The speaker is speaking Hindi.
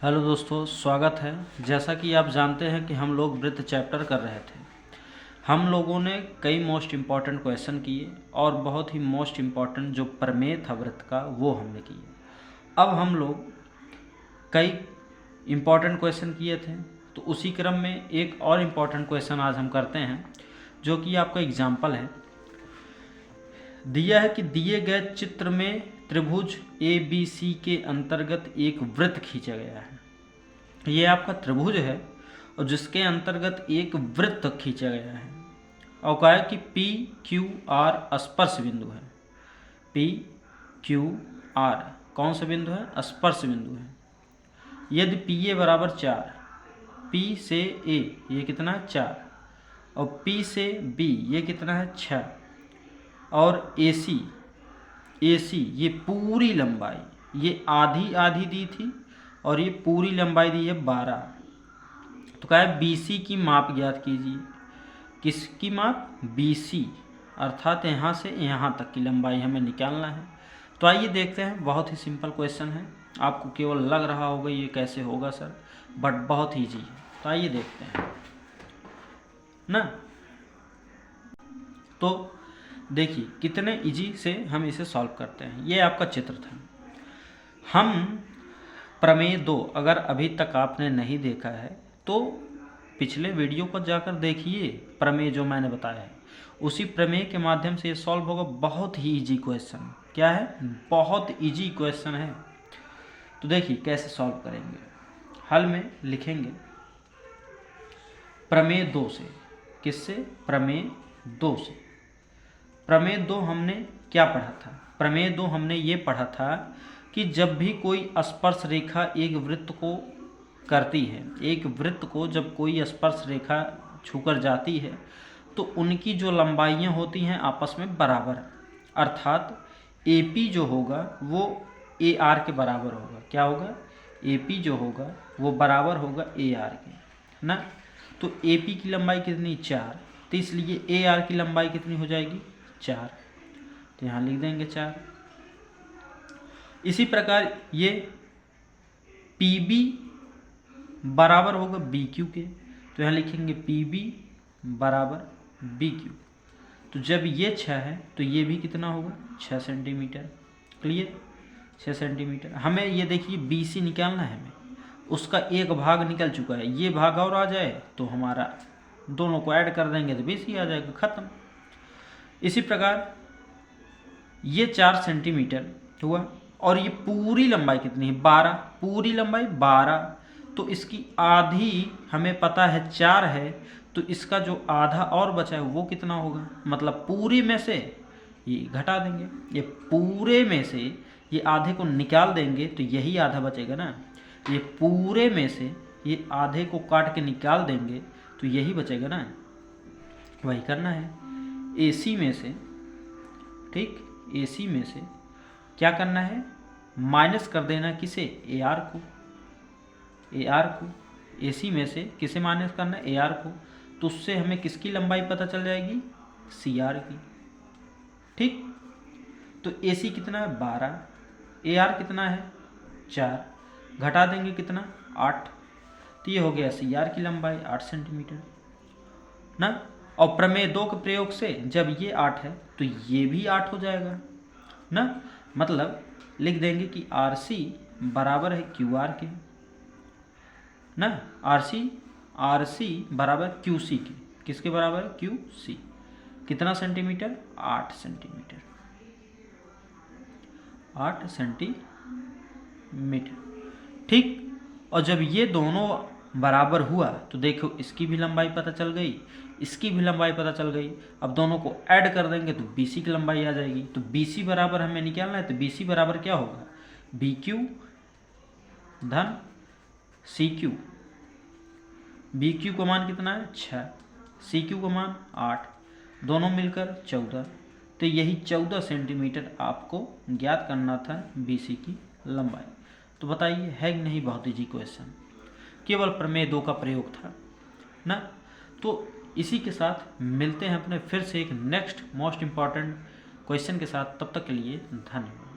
हेलो दोस्तों, स्वागत है। जैसा कि आप जानते हैं कि हम लोग वृत्त चैप्टर कर रहे थे। हम लोगों ने कई मोस्ट इम्पॉर्टेंट क्वेश्चन किए और बहुत ही मोस्ट इम्पॉर्टेंट जो प्रमेय था वृत्त का वो हमने किए। अब हम लोग कई इम्पॉर्टेंट क्वेश्चन किए थे, तो उसी क्रम में एक और इम्पॉर्टेंट क्वेश्चन आज हम करते हैं, जो कि आपका एग्जाम्पल है। दिया है कि दिए गए चित्र में त्रिभुज ABC के अंतर्गत एक वृत्त खींचा गया है। ये आपका त्रिभुज है और जिसके अंतर्गत एक वृत्त खींचा गया है और कहा है कि PQR स्पर्श बिंदु है। PQR कौन सा बिंदु है? स्पर्श बिंदु है। यदि PA बराबर 4, P से A ये कितना है? 4, और P से B ये कितना है? 6, और AC ये पूरी लंबाई ये आधी आधी दी थी और ये पूरी लंबाई दी है 12। तो क्या है? BC की माप ज्ञात कीजिए। किसकी माप? BC, अर्थात यहाँ से यहाँ तक की लंबाई हमें निकालना है। तो आइए देखते हैं। बहुत ही सिंपल क्वेश्चन है। आपको केवल लग रहा होगा ये कैसे होगा सर, बट बहुत ईजी है। तो आइए देखते हैं ना। तो देखिए कितने इजी से हम इसे सॉल्व करते हैं। ये आपका चित्र था। हम प्रमेय 2 अगर अभी तक आपने नहीं देखा है तो पिछले वीडियो को जाकर देखिए। प्रमेय जो मैंने बताया है उसी प्रमेय के माध्यम से ये सॉल्व होगा। बहुत ही इजी क्वेश्चन। क्या है? बहुत इजी क्वेश्चन है। तो देखिए कैसे सॉल्व करेंगे। हल में लिखेंगे प्रमेय 2 से। किससे? प्रमेय 2 से। प्रमेय 2 हमने क्या पढ़ा था? प्रमेय 2 हमने ये पढ़ा था कि जब भी कोई स्पर्श रेखा एक वृत्त को करती है, एक वृत्त को जब कोई स्पर्श रेखा छूकर जाती है तो उनकी जो लंबाइयाँ होती हैं आपस में बराबर, अर्थात AP जो होगा वो AR के बराबर होगा। क्या होगा? AP जो होगा वो बराबर होगा AR के ना। तो AP की लंबाई कितनी? 4, तो इसलिए AR की लंबाई कितनी हो जाएगी? 4। तो यहाँ लिख देंगे 4। इसी प्रकार ये PB बराबर होगा BQ के, तो यहाँ लिखेंगे PB बराबर BQ। तो जब ये 6 है तो ये भी कितना होगा? 6 सेंटीमीटर। क्लियर? 6 सेंटीमीटर। हमें ये देखिए BC निकालना है। हमें उसका एक भाग निकल चुका है, ये भाग और आ जाए तो हमारा दोनों को ऐड कर देंगे तो BC आ जाएगा, खत्म। इसी प्रकार ये 4 सेंटीमीटर हुआ और ये पूरी लंबाई कितनी है? 12। पूरी लंबाई 12, तो इसकी आधी हमें पता है 4 है, तो इसका जो आधा और बचा है वो कितना होगा? मतलब पूरी में से ये घटा देंगे, ये पूरे में से ये आधे को निकाल देंगे तो यही आधा बचेगा ना। ये पूरे में से ये आधे को काट के निकाल देंगे तो यही बचेगा ना। वही करना है। AC में से, ठीक, AC में से क्या करना है? माइनस कर देना। किसे? AR को। AR को AC में से किसे माइनस करना है? AR को। तो उससे हमें किसकी लंबाई पता चल जाएगी? CR की। ठीक, तो AC कितना है? 12, AR कितना है? 4, घटा देंगे कितना? 8। तो ये हो गया CR की लंबाई 8 सेंटीमीटर ना। और प्रमेय 2 के प्रयोग से जब ये 8 है तो ये भी 8 हो जाएगा ना। मतलब लिख देंगे कि RC बराबर है QR के ना। RC बराबर QC के। किसके बराबर है? QC। कितना सेंटीमीटर? 8 सेंटीमीटर। 8 सेंटीमीटर। ठीक, और जब ये दोनों बराबर हुआ तो देखो इसकी भी लंबाई पता चल गई, इसकी भी लंबाई पता चल गई। अब दोनों को ऐड कर देंगे तो BC की लंबाई आ जाएगी। तो BC बराबर हमें निकालना है, तो BC बराबर क्या होगा? BQ धन CQ। BQ का मान कितना है? 6, CQ का मान 8, दोनों मिलकर 14। तो यही 14 सेंटीमीटर आपको ज्ञात करना था BC की लंबाई। तो बताइए है कि नहीं? बहुत ईजी क्वेश्चन, केवल प्रमेय 2 का प्रयोग था ना। तो इसी के साथ मिलते हैं अपने फिर से एक नेक्स्ट मोस्ट इम्पॉर्टेंट क्वेश्चन के साथ। तब तक के लिए धन्यवाद।